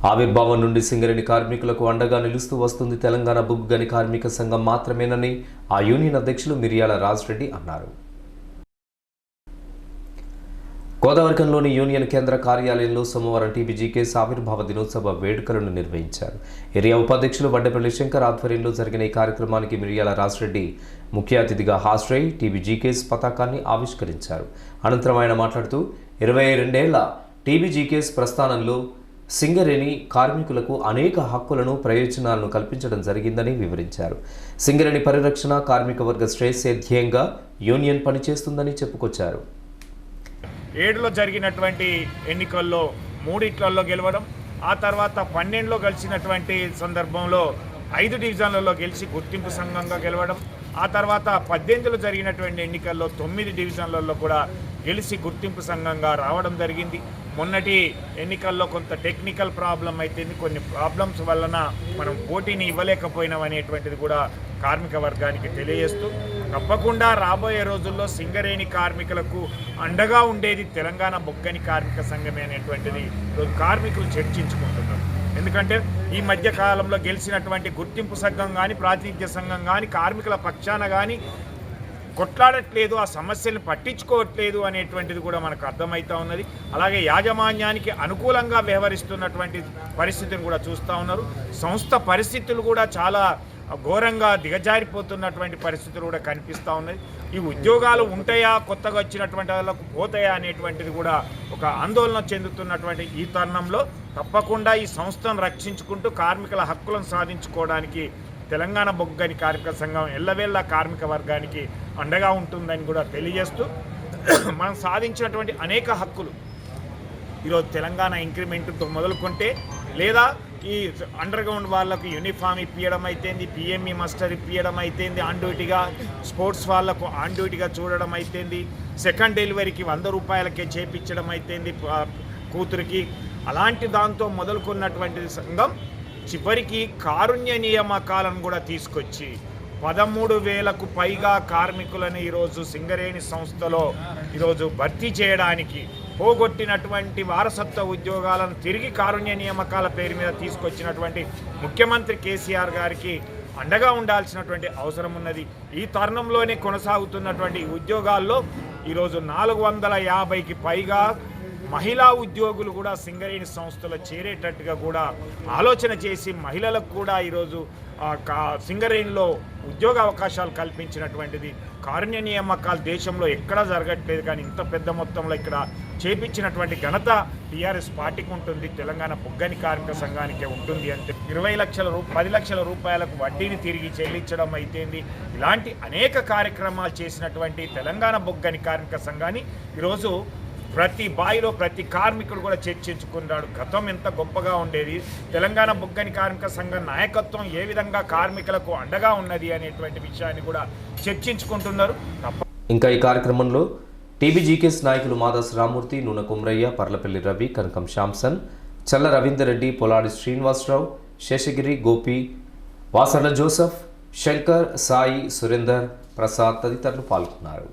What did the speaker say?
ఆవిర్భావం నుండి సింగరేణి కార్మికులకు అండగా నిలుస్తూ వస్తుంది తెలంగాణ బొగ్గు గని కార్మిక సంఘం మాత్రమేనని ఆ యూనియన్ అధ్యక్షులు మిర్యాల రాజరెడ్డి అన్నారు. గోదావరికంలోని యూనియన్ కేంద్ర కార్యాలయంలో సోమవారం టీబీజీకేఎస్ ఆవిర్భావ దినోత్సవ వేడుకలను నిర్వహించారు. ఏరియా ఉపాధ్యక్షులు వడ్డపల్లి శంకర్ ఆధ్వర్యంలో జరిగిన ఈ కార్యక్రమానికి మిర్యాల రాజరెడ్డి ముఖ్య అతిథిగా హాజరై టీబీజీకేఎస్ పతాకాన్ని ఆవిష్కరించారు. అనంతరం ఆయన మాట్లాడుతూ 22 ఏళ్ల టీబీజీకేఎస్ ప్రస్థానంలో సింగరేణి కార్మికులకు అనేక హక్కులను ప్రయోజనాలను కల్పించడం జరిగిందని వివరించారు. సింగరేణి పరిరక్షణ కార్మిక వర్గ శ్రేయస్సే ధ్యేయంగా యూనియన్ పనిచేస్తుందని చెప్పుకొచ్చారు. 7లో జరిగినటువంటి ఎన్నికల్లో 3 గెలవడం, ఆ తర్వాత 12లో గెలిచినటువంటి సందర్భంలో 5 డివిజన్లలో గెలిచి గుర్తింపు సంఘంగా గెలవడం, ఆ తర్వాత 18లో జరిగినటువంటి ఎన్నికల్లో 9 డివిజన్లలో కూడా గెలిచి గుర్తింపు సంఘంగా రావడం జరిగింది. మొన్నటి ఎన్నికల్లో కొంత టెక్నికల్ ప్రాబ్లం అయితే కొన్ని ప్రాబ్లమ్స్ వలన మనం పోటీని ఇవ్వలేకపోయినాం అనేటువంటిది కూడా కార్మిక వర్గానికి తెలియజేస్తూ, తప్పకుండా రాబోయే రోజుల్లో సింగరేణి కార్మికులకు అండగా ఉండేది తెలంగాణ బొగ్గని కార్మిక సంఘమే అనేటువంటిది కార్మికులు చర్చించుకుంటున్నారు. ఎందుకంటే ఈ మధ్య కాలంలో గెలిచినటువంటి గుర్తింపు సంఘం కానీ ప్రాతినిధ్య సంఘం కానీ కార్మికుల పక్షాన కానీ కొట్లాడట్లేదు, ఆ సమస్యలను పట్టించుకోవట్లేదు అనేటువంటిది కూడా మనకు అర్థమవుతూ ఉన్నది. అలాగే యాజమాన్యానికి అనుకూలంగా వ్యవహరిస్తున్నటువంటి పరిస్థితిని కూడా చూస్తూ ఉన్నారు. సంస్థ పరిస్థితులు కూడా చాలా ఘోరంగా దిగజారిపోతున్నటువంటి పరిస్థితులు కూడా కనిపిస్తూ ఉన్నాయి. ఈ ఉద్యోగాలు ఉంటాయా, కొత్తగా వచ్చినటువంటి వాళ్ళకు పోతాయా అనేటువంటిది కూడా ఒక ఆందోళన చెందుతున్నటువంటి ఈ తరుణంలో తప్పకుండా ఈ సంస్థను రక్షించుకుంటూ కార్మికుల హక్కులను సాధించుకోవడానికి తెలంగాణ బొగ్గని కార్మిక సంఘం ఎల్లవేళ కార్మిక వర్గానికి అండగా ఉంటుందని కూడా తెలియజేస్తూ, మనం సాధించినటువంటి అనేక హక్కులు ఈరోజు తెలంగాణ ఇంక్రిమెంట్తో మొదలుకుంటే, లేదా ఈ అండర్ గ్రౌండ్ వాళ్ళకు యూనిఫామ్ ఇప్పించడం అయితేంది, పిఎంఈ మాస్టర్ ఇప్పించడం అయితేంది, ఆన్ డ్యూటీగా స్పోర్ట్స్ వాళ్ళకు ఆన్ డ్యూటీగా చూడడం అయితేంది, సెకండ్ డెలివరీకి 100 రూపాయలకే చేపించడం అయితేంది కూతురికి, అలాంటి దాంతో మొదలుకున్నటువంటి సంఘం చివరికి కారుణ్య నియామకాలను కూడా తీసుకొచ్చి 13,000కు పైగా కార్మికులను ఈరోజు సింగరేణి సంస్థలో ఈరోజు భర్తీ చేయడానికి, పోగొట్టినటువంటి వారసత్వ ఉద్యోగాలను తిరిగి కారుణ్య నియామకాల పేరు మీద తీసుకొచ్చినటువంటి ముఖ్యమంత్రి కేసీఆర్ గారికి అండగా ఉండాల్సినటువంటి అవసరం ఉన్నది. ఈ తరుణంలోనే కొనసాగుతున్నటువంటి ఉద్యోగాల్లో ఈరోజు 450కి పైగా మహిళా ఉద్యోగులు కూడా సింగరేణి సంస్థలో చేరేటట్టుగా కూడా ఆలోచన చేసి మహిళలకు కూడా ఈరోజు సింగరేణిలో ఉద్యోగ అవకాశాలు కల్పించినటువంటిది. కారుణ్య నియామకాలు దేశంలో ఎక్కడా జరగట్లేదు, కానీ ఇంత పెద్ద మొత్తంలో ఇక్కడ చేపించినటువంటి ఘనత టీఆర్ఎస్ పార్టీకి ఉంటుంది, తెలంగాణ బొగ్గని కార్మిక సంఘానికే ఉంటుంది. అంటే 10 లక్షల రూపాయలకు వడ్డీని తిరిగి చెల్లించడం అయితేంది, ఇలాంటి అనేక కార్యక్రమాలు చేసినటువంటి తెలంగాణ బొగ్గని కార్మిక సంఘాన్ని ఈరోజు ప్రతి బాయిలో ప్రతి కార్మికుడు కూడా చర్చించుకున్నాడు. గతం ఎంత గొప్పగా ఉండేది, తెలంగాణ బొగ్గని కార్మిక సంఘం నాయకత్వం ఏ విధంగా కార్మికులకు అండగా ఉన్నది అనేటువంటి విషయాన్ని కూడా చర్చించుకుంటున్నారు. ఇంకా ఈ కార్యక్రమంలో టీబీజీకేఎస్ నాయకులు మాదాస్ రామూర్తి, నూనె కుమ్రయ్య, పర్లపల్లి రవి, కనకం శాంసన్, చల్ల రవీందర్ రెడ్డి, పొలాడి శ్రీనివాసరావు, శేషగిరి, గోపి, వాసర్ల జోసెఫ్, శంకర్, సాయి, సురేందర్, ప్రసాద్ తదితరులు పాల్గొన్నారు.